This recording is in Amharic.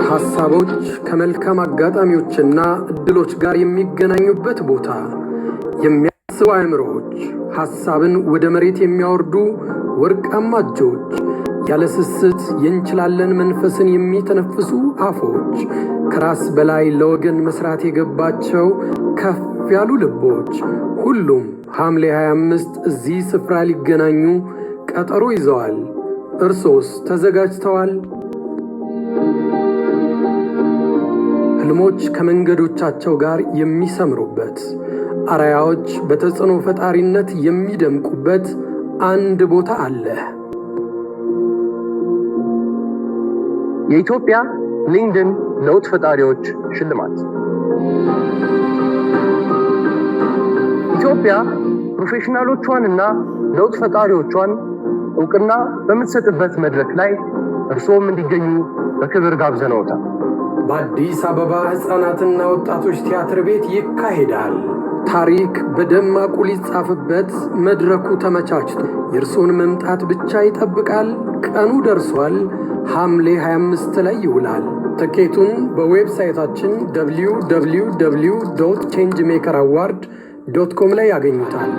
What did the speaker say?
ሐሳቦች ከመልካም አጋጣሚዎችና እድሎች ጋር የሚገናኙበት ቦታ፣ የሚያስቡ አእምሮዎች ሐሳብን ወደ መሬት የሚያወርዱ ወርቃማ እጆች፣ ያለ ስስት የእንችላለን መንፈስን የሚተነፍሱ አፎች፣ ከራስ በላይ ለወገን መስራት የገባቸው ከፍ ያሉ ልቦች፣ ሁሉም ሐምሌ 25 እዚህ ስፍራ ሊገናኙ ቀጠሮ ይዘዋል። እርሶስ ተዘጋጅተዋል? ህልሞች ከመንገዶቻቸው ጋር የሚሰምሩበት፣ አርአያዎች በተጽዕኖ ፈጣሪነት የሚደምቁበት አንድ ቦታ አለ። የኢትዮጵያ ሊንክድኢን ለውጥ ፈጣሪዎች ሽልማት። ኢትዮጵያ ፕሮፌሽናሎቿንና ለውጥ ፈጣሪዎቿን እውቅና በምትሰጥበት መድረክ ላይ እርሶም እንዲገኙ በክብር ጋብዘነዎታል። በአዲስ አበባ ሕፃናትና ወጣቶች ቲያትር ቤት ይካሄዳል። ታሪክ በደማቁ ሊጻፍበት መድረኩ ተመቻችቶ የእርሶን መምጣት ብቻ ይጠብቃል። ቀኑ ደርሷል። ሐምሌ 25 ላይ ይውላል። ትኬቱን በዌብሳይታችን www.changemakeraward.com ላይ ያገኙታል።